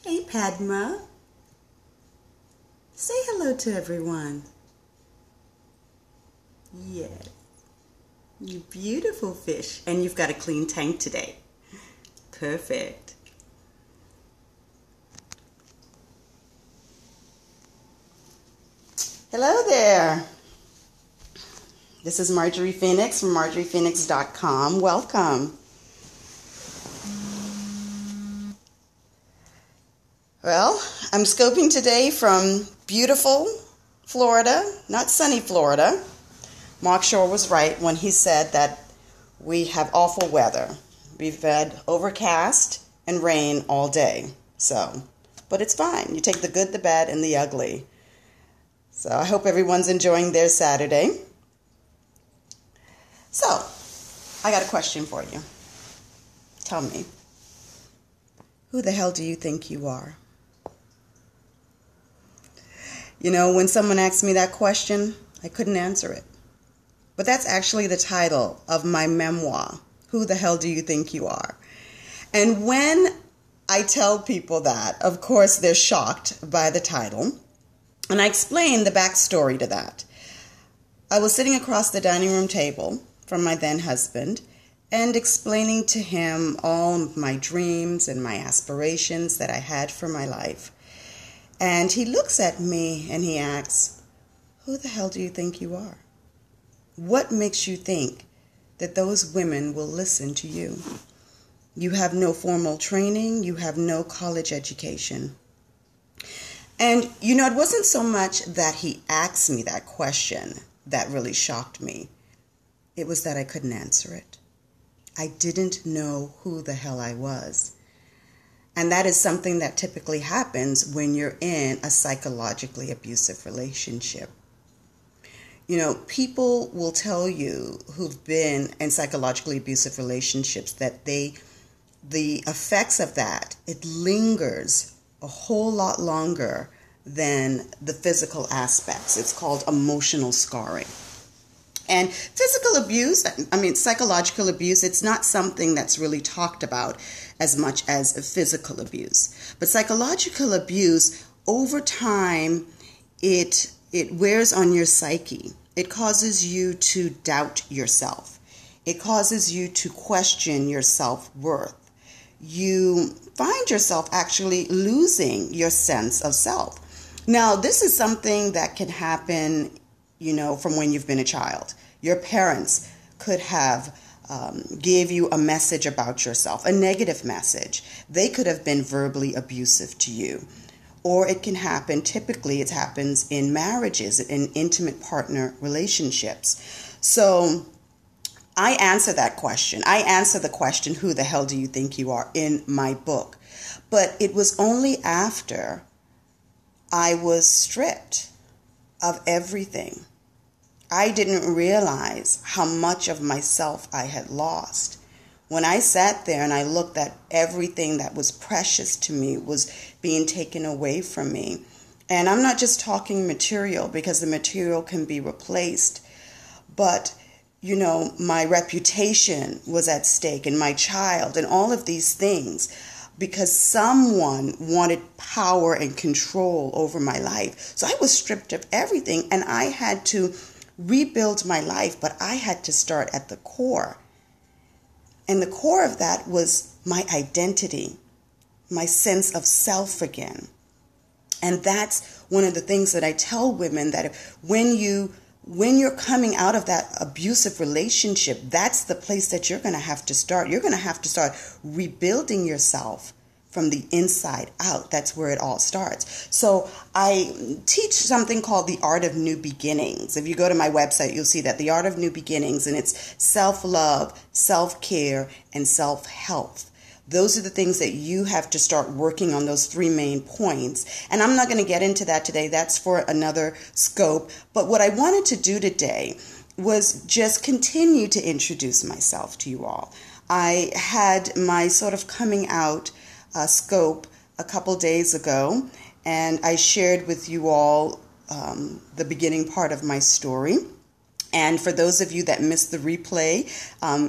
Hey, Padma. Say hello to everyone. Yes. You beautiful fish. And you've got a clean tank today. Perfect. Hello there. This is Marjorie Phoenix from MarjoriePhoenix.com. Welcome. Well, I'm scoping today from beautiful Florida, not sunny Florida. Mark Shore was right when he said that we have awful weather. We've had overcast and rain all day. But it's fine. You take the good, the bad, and the ugly. So I hope everyone's enjoying their Saturday. So, I got a question for you. Tell me, who the hell do you think you are? You know, when someone asked me that question, I couldn't answer it. But that's actually the title of my memoir, Who the Hell Do You Think You Are? And when I tell people that, of course, they're shocked by the title. And I explain the backstory to that. I was sitting across the dining room table from my then husband and explaining to him all of my dreams and my aspirations that I had for my life. And he looks at me and he asks, who the hell do you think you are? What makes you think that those women will listen to you? You have no formal training. You have no college education. And, you know, it wasn't so much that he asked me that question that really shocked me. It was that I couldn't answer it. I didn't know who the hell I was. And that is something that typically happens when you're in a psychologically abusive relationship. You know, people will tell you who've been in psychologically abusive relationships that the effects of that, it lingers a whole lot longer than the physical aspects. It's called emotional scarring. And physical abuse, psychological abuse, it's not something that's really talked about as much as physical abuse. But psychological abuse, over time, it wears on your psyche. It causes you to doubt yourself. It causes you to question your self-worth. You find yourself actually losing your sense of self. Now, this is something that can happen, from when you've been a child. Your parents could have gave you a message about yourself, a negative message. They could have been verbally abusive to you. Or it can happen, typically it happens in marriages, in intimate partner relationships. So I answer that question. I answer the question, who the hell do you think you are, in my book. But it was only after I was stripped of everything. I didn't realize how much of myself I had lost. When I sat there and I looked at everything that was precious to me was being taken away from me. And I'm not just talking material, because the material can be replaced. But, my reputation was at stake, and my child, and all of these things, because someone wanted power and control over my life. So I was stripped of everything, and I had to rebuild my life, but I had to start at the core. And the core of that was my identity, my sense of self again. And that's one of the things that I tell women, that when you're coming out of that abusive relationship, that's the place that you're going to have to start. You're going to have to start rebuilding yourself from the inside out. That's where it all starts. So I teach something called the Art of New Beginnings. If you go to my website, you'll see that the Art of New Beginnings, and it's self-love, self-care, and self-health. Those are the things that you have to start working on, those three main points. And I'm not going to get into that today. That's for another scope. But what I wanted to do today was just continue to introduce myself to you all. I had my sort of coming out scope a couple days ago, and I shared with you all the beginning part of my story. And for those of you that missed the replay,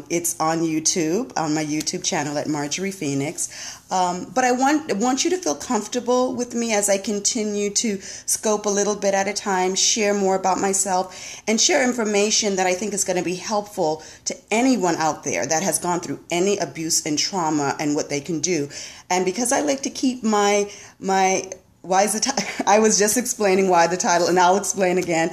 it's on YouTube, on my YouTube channel at Marjorie Phoenix. But I want you to feel comfortable with me as I continue to scope a little bit at a time, share more about myself, and share information that I think is going to be helpful to anyone out there that has gone through any abuse and trauma and what they can do. And because I like to keep my why is the I was just explaining why the title, and I'll explain again.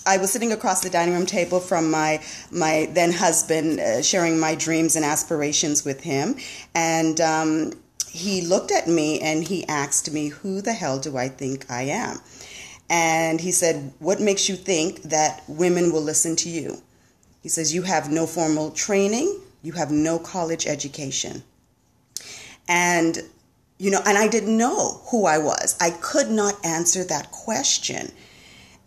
I was sitting across the dining room table from my then husband, sharing my dreams and aspirations with him. And he looked at me and he asked me, who the hell do I think I am? And he said, what makes you think that women will listen to you? He says, you have no formal training. You have no college education. And, and I didn't know who I was. I could not answer that question.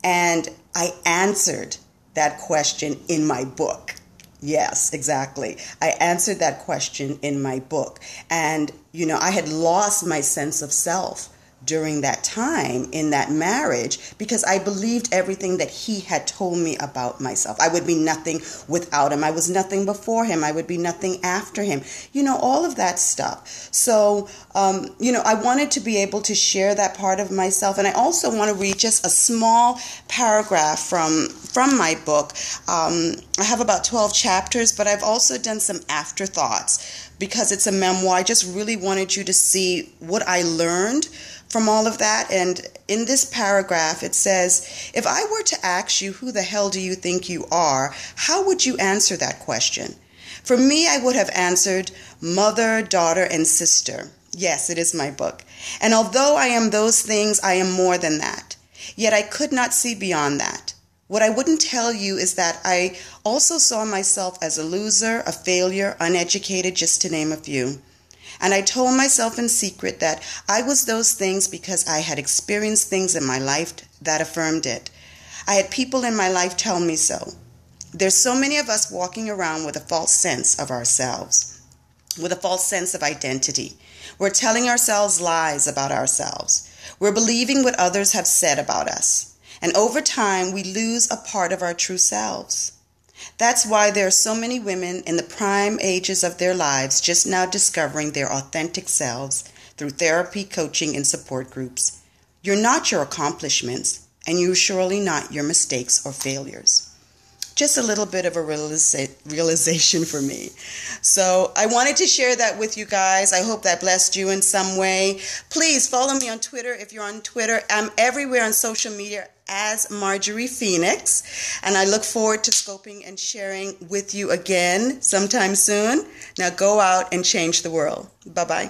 And I answered that question in my book. Yes, exactly. I answered that question in my book. And, I had lost my sense of self during that time in that marriage because I believed everything that he had told me about myself. I would be nothing without him. I was nothing before him. I would be nothing after him. All of that stuff. So, I wanted to be able to share that part of myself. And I also want to read just a small paragraph from my book. I have about 12 chapters, but I've also done some afterthoughts because it's a memoir. I just really wanted you to see what I learned from all of that. And in this paragraph, it says, if I were to ask you, who the hell do you think you are? How would you answer that question? For me, I would have answered mother, daughter, and sister. Yes, it is my book. And although I am those things, I am more than that. Yet I could not see beyond that. What I wouldn't tell you is that I also saw myself as a loser, a failure, uneducated, just to name a few. And I told myself in secret that I was those things because I had experienced things in my life that affirmed it. I had people in my life tell me so. There's so many of us walking around with a false sense of ourselves, with a false sense of identity. We're telling ourselves lies about ourselves. We're believing what others have said about us. And over time, we lose a part of our true selves. That's why there are so many women in the prime ages of their lives just now discovering their authentic selves through therapy, coaching, and support groups. You're not your accomplishments, and you're surely not your mistakes or failures. Just a little bit of a realization for me. So I wanted to share that with you guys. I hope that blessed you in some way. Please follow me on Twitter if you're on Twitter. I'm everywhere on social media as Marjorie Phoenix. And I look forward to scoping and sharing with you again sometime soon. Now go out and change the world. Bye-bye.